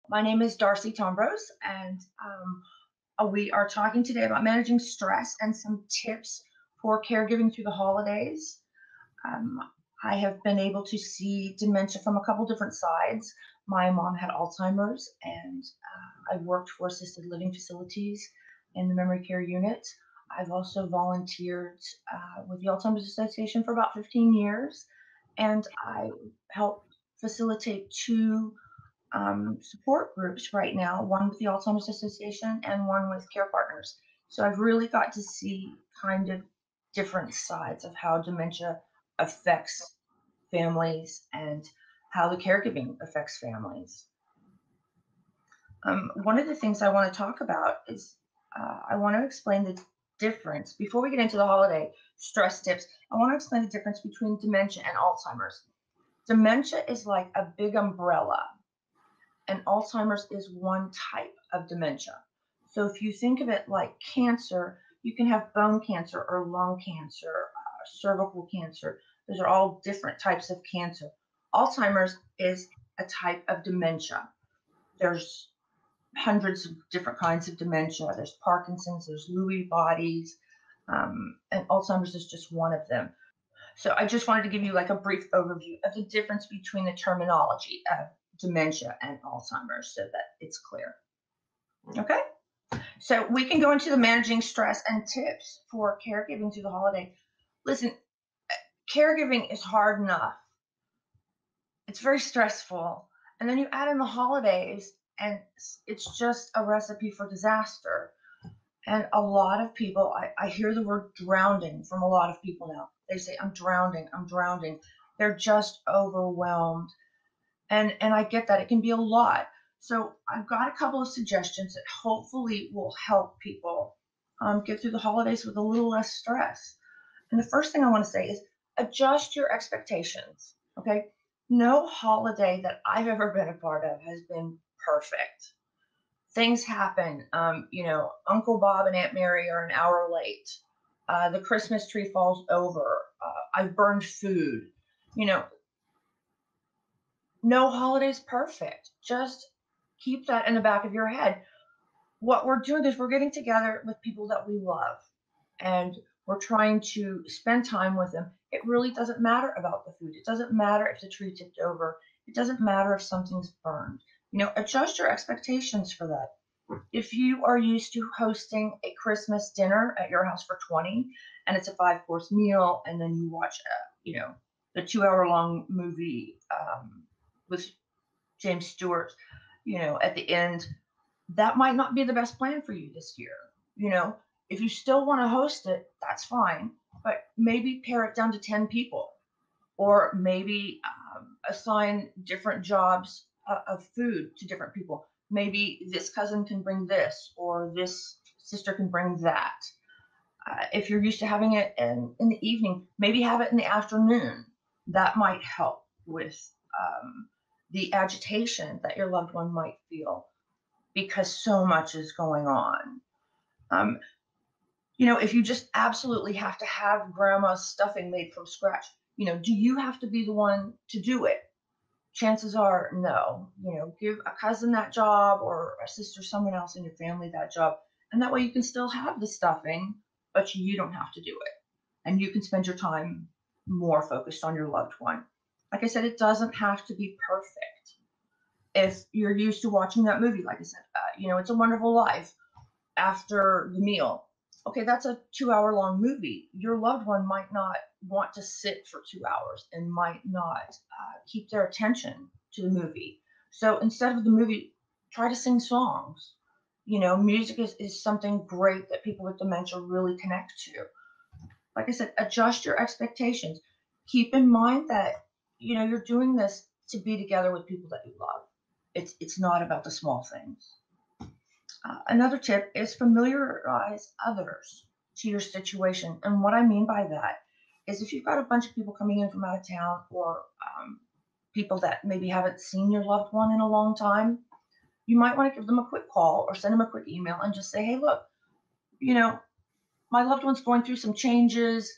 My name is Darci Tombros, and we are talking today about managing stress and some tips for caregiving through the holidays. Um, I have been able to see dementia from a couple different sides. My mom had Alzheimer's, and I worked for assisted living facilities in the memory care unit. I've also volunteered with the Alzheimer's Association for about 15 years, and I help facilitate two support groups right now, one with the Alzheimer's Association and one with CarePartners. So I've really got to see kind of different sides of how dementia affects families and how the caregiving affects families. One of the things I want to talk about is I want to explain the difference before we get into the holiday stress tips. I want to explain the difference between dementia and Alzheimer's. Dementia is like a big umbrella, and Alzheimer's is one type of dementia. So if you think of it like cancer, you can have bone cancer or lung cancer, cervical cancer. Those are all different types of cancer. Alzheimer's is a type of dementia. There's hundreds of different kinds of dementia. There's Parkinson's, there's Lewy bodies, and Alzheimer's is just one of them. So I just wanted to give you like a brief overview of the difference between the terminology of dementia and Alzheimer's so that it's clear. Okay, so we can go into the managing stress and tips for caregiving through the holiday. Listen, caregiving is hard enough. It's very stressful. And then you add in the holidays and it's just a recipe for disaster. And a lot of people, I hear the word drowning from a lot of people now. They say, I'm drowning, I'm drowning. They're just overwhelmed. And I get that. It can be a lot. So I've got a couple of suggestions that hopefully will help people get through the holidays with a little less stress. And the first thing I want to say is adjust your expectations, okay? No holiday that I've ever been a part of has been perfect. Things happen. Uncle Bob and Aunt Mary are an hour late. The Christmas tree falls over. I've burned food. No holiday's perfect. Just keep that in the back of your head. What we're doing is we're getting together with people that we love and we're trying to spend time with them. It really doesn't matter about the food. It doesn't matter if the tree tipped over. It doesn't matter if something's burned. Adjust your expectations for that. If you are used to hosting a Christmas dinner at your house for 20 and it's a 5-course meal and then you watch the 2-hour-long movie with James Stewart, at the end, that might not be the best plan for you this year. If you still want to host it, that's fine, but maybe pare it down to 10 people, or maybe assign different jobs of food to different people. Maybe this cousin can bring this, or this sister can bring that. If you're used to having it in the evening, maybe have it in the afternoon. That might help with the agitation that your loved one might feel because so much is going on. If you just absolutely have to have grandma's stuffing made from scratch, do you have to be the one to do it? Chances are no. Give a cousin that job or a sister, someone else in your family that job. And that way you can still have the stuffing, but you don't have to do it. And you can spend your time more focused on your loved one. Like I said, it doesn't have to be perfect. If you're used to watching that movie, like I said, It's a Wonderful Life after the meal. Okay, that's a 2-hour-long movie. Your loved one might not want to sit for 2 hours and might not keep their attention to the movie. So instead of the movie, try to sing songs. Music is something great that people with dementia really connect to. Like I said, adjust your expectations. Keep in mind that you're doing this to be together with people that you love. It's not about the small things. Another tip is familiarize others to your situation. And what I mean by that is if you've got a bunch of people coming in from out of town, or people that maybe haven't seen your loved one in a long time, you might want to give them a quick call or send them a quick email and just say, hey, look, my loved one's going through some changes.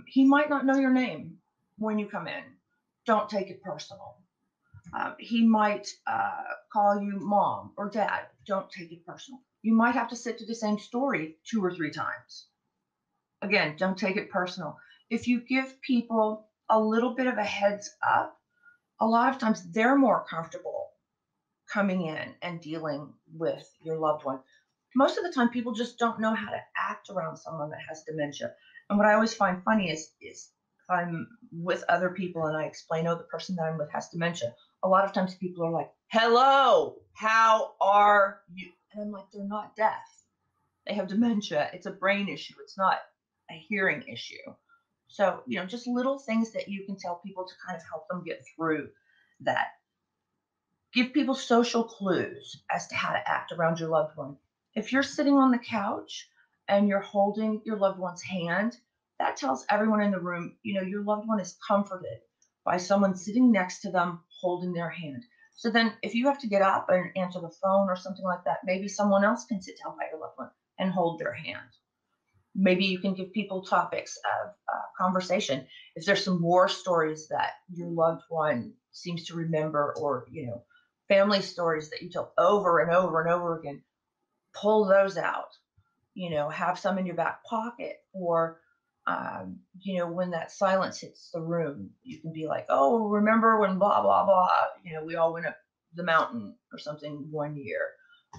He might not know your name when you come in. Don't take it personal. He might call you mom or dad. Don't take it personal. You might have to sit to the same story 2 or 3 times. Again, don't take it personal. If you give people a little bit of a heads up, a lot of times they're more comfortable coming in and dealing with your loved one. Most of the time, people just don't know how to act around someone that has dementia. And what I always find funny is if I'm with other people and I explain, oh, the person that I'm with has dementia, a lot of times people are like, hello, how are you? And I'm like, they're not deaf. They have dementia. It's a brain issue. It's not a hearing issue. So, just little things that you can tell people to kind of help them get through that. Give people social clues as to how to act around your loved one. If you're sitting on the couch and you're holding your loved one's hand, that tells everyone in the room, your loved one is comforted by someone sitting next to them holding their hand. So then if you have to get up and answer the phone or something like that, maybe someone else can sit down by your loved one and hold their hand. Maybe you can give people topics of conversation. If there's some war stories that your loved one seems to remember, or, family stories that you tell over and over and over again, pull those out. Have some in your back pocket, or, when that silence hits the room, you can be like, oh, remember when blah, blah, blah, we all went up the mountain or something one year.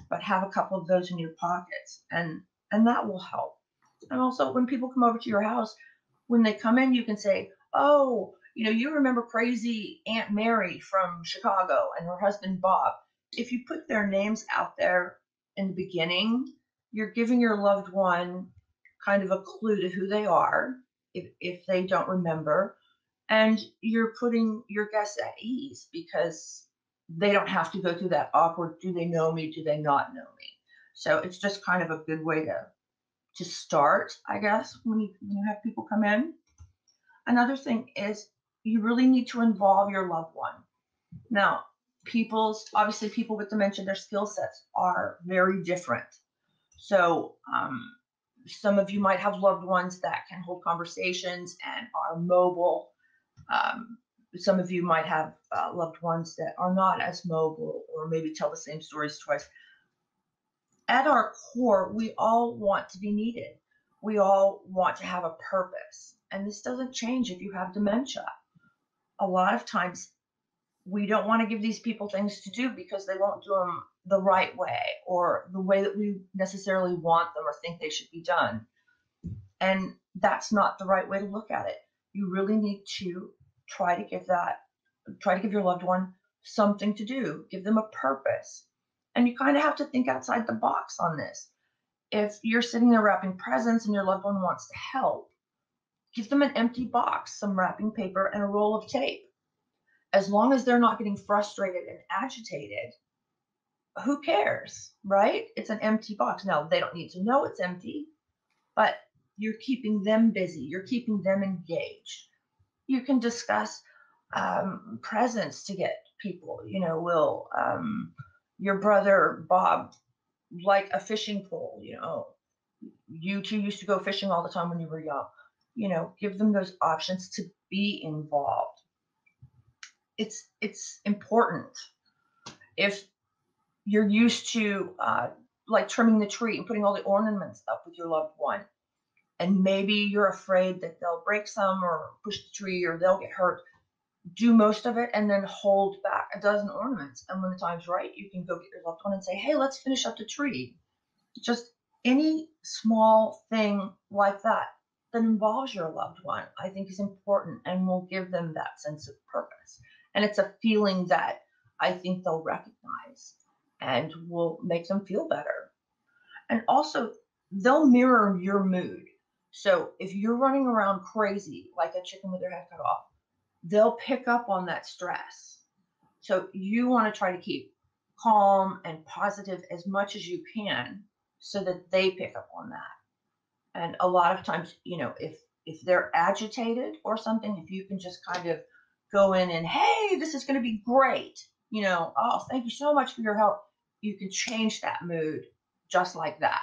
But have a couple of those in your pockets, and that will help. And also, when people come over to your house, when they come in, you can say, oh, you remember crazy Aunt Mary from Chicago and her husband Bob. If you put their names out there in the beginning, you're giving your loved one kind of a clue to who they are if they don't remember. And you're putting your guests at ease because they don't have to go through that awkward, do they know me, do they not know me? So it's just kind of a good way to start, I guess, when you have people come in. Another thing is you really need to involve your loved one. Now, obviously people with dementia, their skill sets are very different. So some of you might have loved ones that can hold conversations and are mobile. Some of you might have loved ones that are not as mobile, or maybe tell the same stories twice. At our core, we all want to be needed. We all want to have a purpose. And this doesn't change if you have dementia. A lot of times we don't want to give these people things to do because they won't do them the right way, or the way that we necessarily want them or think they should be done. And that's not the right way to look at it. You really need to try to give your loved one something to do, give them a purpose. And you kind of have to think outside the box on this. If you're sitting there wrapping presents and your loved one wants to help, give them an empty box, some wrapping paper, and a roll of tape. As long as they're not getting frustrated and agitated, who cares, right? It's an empty box. Now, they don't need to know it's empty, but you're keeping them busy. You're keeping them engaged. You can discuss presents to get people. Will your brother Bob like a fishing pole? You two used to go fishing all the time when you were young. Give them those options to be involved. It's important. If you're used to like trimming the tree and putting all the ornaments up with your loved one, and maybe you're afraid that they'll break some or push the tree or they'll get hurt, do most of it and then hold back a dozen ornaments. And when the time's right, you can go get your loved one and say, hey, let's finish up the tree. Just any small thing like that involves your loved one, I think is important and will give them that sense of purpose. And it's a feeling that I think they'll recognize and will make them feel better. And also, they'll mirror your mood. So if you're running around crazy like a chicken with their head cut off, they'll pick up on that stress. So you want to try to keep calm and positive as much as you can so that they pick up on that. And a lot of times, if they're agitated or something, if you can just kind of go in and, hey, this is going to be great, oh, thank you so much for your help, you can change that mood just like that.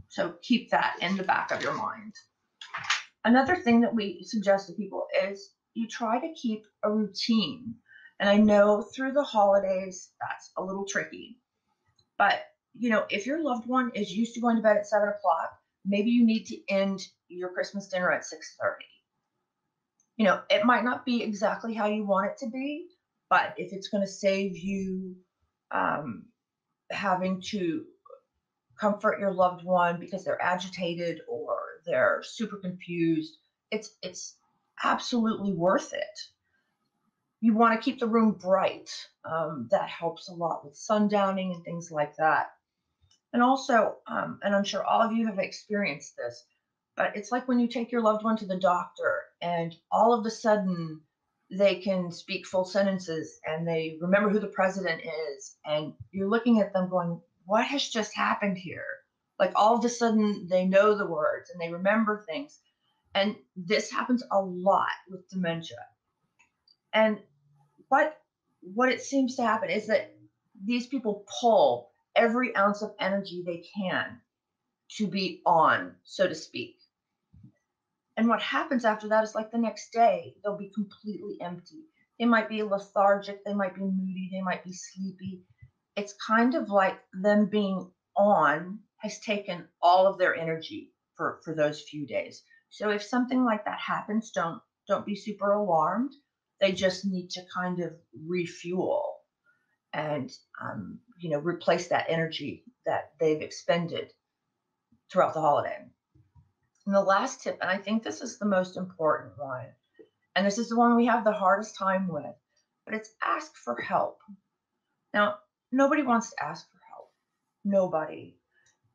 So keep that in the back of your mind. Another thing that we suggest to people is you try to keep a routine. And I know through the holidays, that's a little tricky. But, if your loved one is used to going to bed at 7 o'clock, maybe you need to end your Christmas dinner at 6:30. It might not be exactly how you want it to be, but if it's going to save you um, having to comfort your loved one because they're agitated or they're super confused, it's absolutely worth it. You want to keep the room bright. That helps a lot with sundowning and things like that. And also, and I'm sure all of you have experienced this, but it's like when you take your loved one to the doctor and all of a sudden they can speak full sentences and they remember who the president is. And you're looking at them going, what has just happened here? Like all of a sudden they know the words and they remember things. And this happens a lot with dementia. And what it seems to happen is that these people pull every ounce of energy they can to be on, so to speak. And what happens after that is like the next day, they'll be completely empty. They might be lethargic, they might be moody, they might be sleepy. It's kind of like them being on has taken all of their energy for those few days. So if something like that happens, don't be super alarmed. They just need to kind of refuel and replace that energy that they've expended throughout the holiday. And the last tip, and I think this is the most important one, and this is the one we have the hardest time with, but it's ask for help. Now, nobody wants to ask for help. Nobody.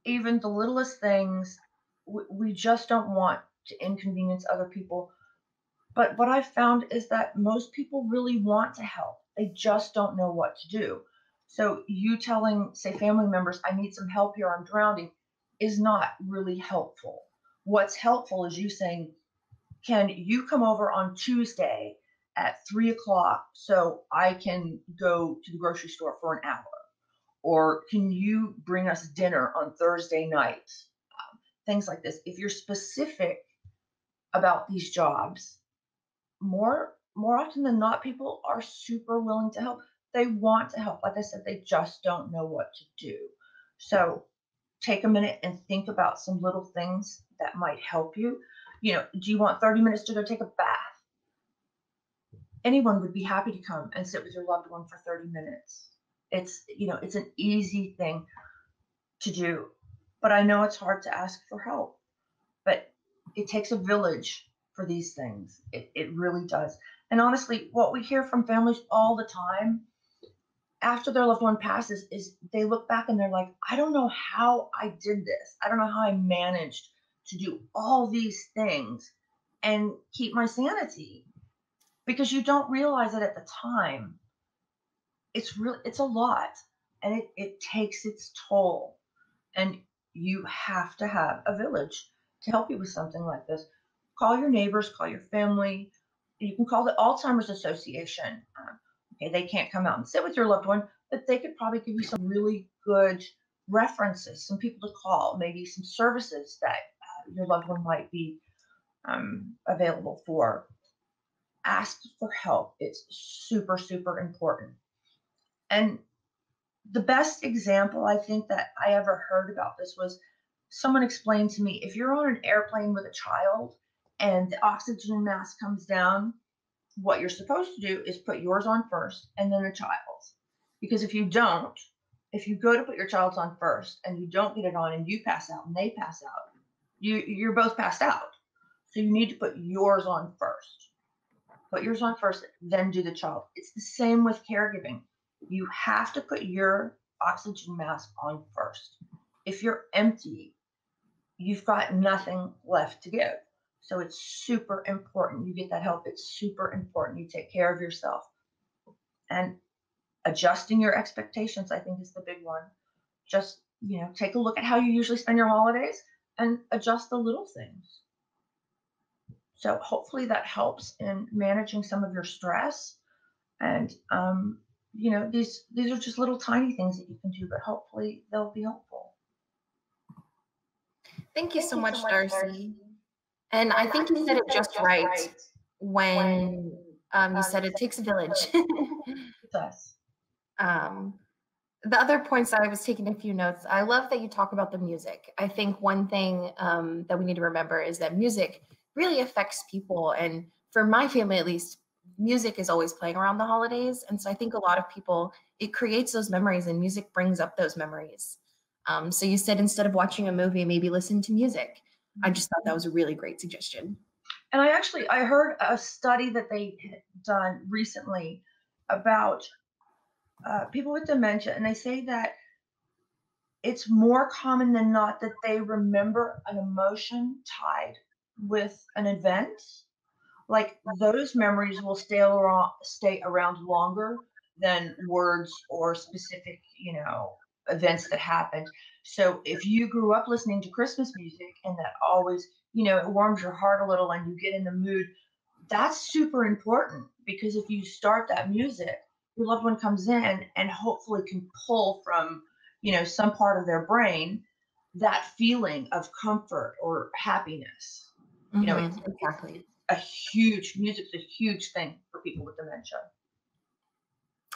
Even the littlest things, we just don't want to inconvenience other people. But what I've found is that most people really want to help. They just don't know what to do. So you telling, say, family members, I need some help here, I'm drowning, is not really helpful. What's helpful is you saying, can you come over on Tuesday at 3 o'clock so I can go to the grocery store for an hour? Or can you bring us dinner on Thursday night? Things like this. If you're specific about these jobs, more often than not, people are super willing to help. They want to help. Like I said, they just don't know what to do. So take a minute and think about some little things that might help you. Do you want 30 minutes to go take a bath? Anyone would be happy to come and sit with your loved one for 30 minutes. It's an easy thing to do, but I know it's hard to ask for help, but it takes a village for these things. It really does. And honestly, what we hear from families all the time after their loved one passes is they look back and they're like, I don't know how I did this. I don't know how I managed to do all these things and keep my sanity, because you don't realize it at the time. It's a lot, and it takes its toll, and you have to have a village to help you with something like this. Call your neighbors, call your family. You can call the Alzheimer's Association. Okay, they can't come out and sit with your loved one, but they could probably give you some really good references, some people to call, maybe some services that your loved one might be available for. Ask for help. It's super, super important. And the best example I think that I ever heard about this was someone explained to me, if you're on an airplane with a child and the oxygen mask comes down, what you're supposed to do is put yours on first and then the child's. Because if you don't, if you go to put your child's on first and you don't get it on and you pass out and they pass out, you're both passed out. So you need to put yours on first. Put yours on first, then do the child. It's the same with caregiving. You have to put your oxygen mask on first. If you're empty, you've got nothing left to give. So it's super important you get that help. It's super important you take care of yourself. And adjusting your expectations, I think, is the big one. Just, take a look at how you usually spend your holidays and adjust the little things. So hopefully that helps in managing some of your stress. And, these are just little tiny things that you can do, but hopefully they'll be helpful. Thank you so much, Darci. And I think you said it just right when You said it takes a village. It does. um, the other points I was taking a few notes. I love that you talk about the music. I think one thing that we need to remember is that music really affects people. And for my family, at least, music is always playing around the holidays. And so I think a lot of people, it creates those memories and music brings up those memories. So you said instead of watching a movie, maybe listen to music. I just thought that was a really great suggestion. And I heard a study that they had done recently about people with dementia, and they say that it's more common than not that they remember an emotion tied with an event. Like those memories will stay around longer than words or specific, events that happened. So if you grew up listening to Christmas music and that always, it warms your heart a little and you get in the mood, that's super important because if you start that music, your loved one comes in and hopefully can pull from, some part of their brain that feeling of comfort or happiness. You know, Exactly. it's a huge music's a huge thing for people with dementia.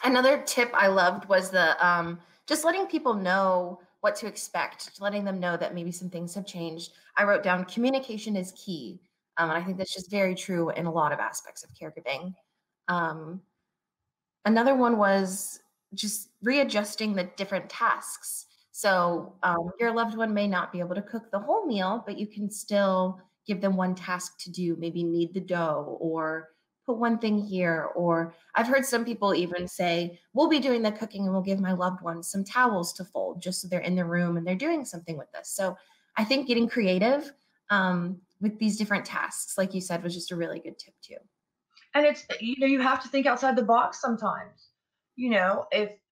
Another tip I loved was the just letting people know what to expect, letting them know that maybe some things have changed. I wrote down communication is key. And I think that's just very true in a lot of aspects of caregiving. Um, Another one was just readjusting the different tasks. So your loved one may not be able to cook the whole meal, but you can still give them one task to do, maybe knead the dough or put one thing here. Or I've heard some people even say, we'll be doing the cooking and we'll give my loved ones some towels to fold just so they're in the room and they're doing something with this. So I think getting creative with these different tasks, like you said, was just a really good tip too. And it's you have to think outside the box sometimes.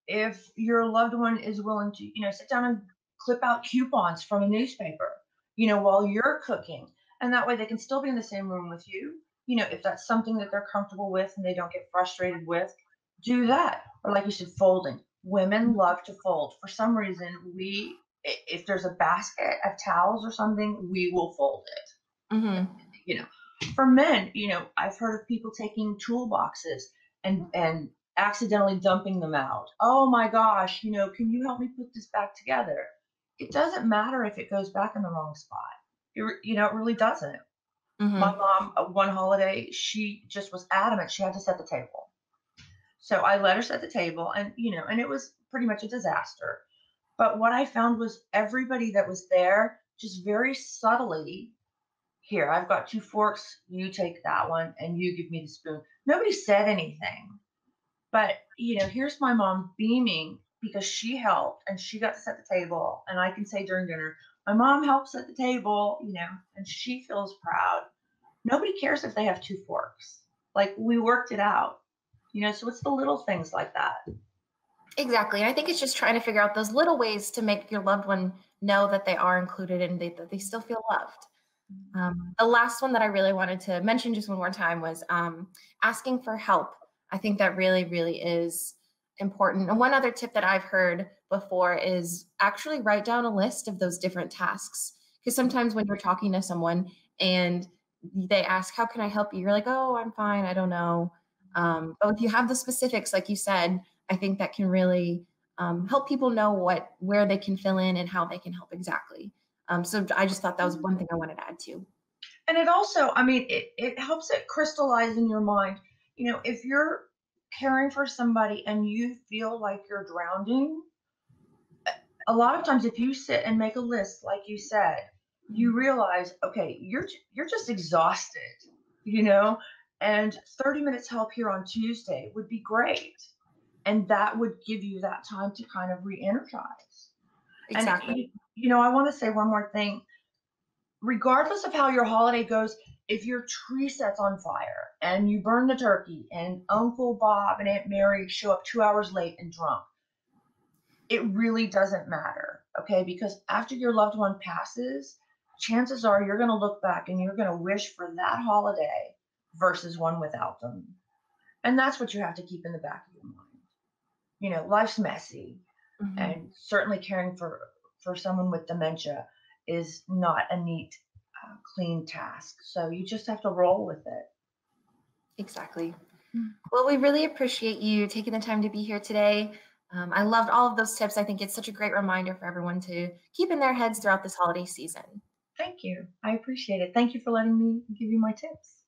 If your loved one is willing to, sit down and clip out coupons from a newspaper, while you're cooking, and that way they can still be in the same room with you. If that's something that they're comfortable with and they don't get frustrated with, do that. Or like you said, folding. Women love to fold. For some reason, if there's a basket of towels or something, we will fold it. Mm-hmm. You know, for men, I've heard of people taking toolboxes and accidentally dumping them out. Oh my gosh, can you help me put this back together? It doesn't matter if it goes back in the wrong spot. It really doesn't. My Mm-hmm. mom, one holiday, she just was adamant she had to set the table. So I let her set the table, and it was pretty much a disaster. But what I found was everybody that was there just very subtly, here, I've got two forks, you take that one, and you give me the spoon. Nobody said anything. But, here's my mom beaming because she helped and she got to set the table. And I can say during dinner, my mom helped set the table, and she feels proud. Nobody cares if they have two forks. Like we worked it out, so it's the little things like that. Exactly. And I think it's just trying to figure out those little ways to make your loved one know that they are included and that they still feel loved. The last one that I really wanted to mention just one more time was asking for help. I think that really, really is important. And one other tip that I've heard before is actually write down a list of those different tasks. Because sometimes when you're talking to someone and they ask, how can I help you? You're like, oh, I'm fine. I don't know. But if you have the specifics, like you said, I think that can really help people know where they can fill in and how they can help exactly. So I just thought that was one thing I wanted to add to. And it also, I mean, it helps it crystallize in your mind. If you're caring for somebody and you feel like you're drowning, a lot of times if you sit and make a list, like you said, you realize, okay, you're just exhausted, you know, and 30 minutes help here on Tuesday would be great. And that would give you that time to kind of re-energize. And Exactly. I want to say one more thing. Regardless of how your holiday goes, if your tree sets on fire and you burn the turkey and Uncle Bob and Aunt Mary show up 2 hours late and drunk, it really doesn't matter, okay? Because after your loved one passes, chances are you're going to look back and you're going to wish for that holiday versus one without them. And that's what you have to keep in the back of your mind. Life's messy, Hmm. and certainly caring for someone with dementia is not a neat, clean task. So you just have to roll with it. Exactly. Well, we really appreciate you taking the time to be here today. I loved all of those tips. I think it's such a great reminder for everyone to keep in their heads throughout this holiday season. Thank you. I appreciate it. Thank you for letting me give you my tips.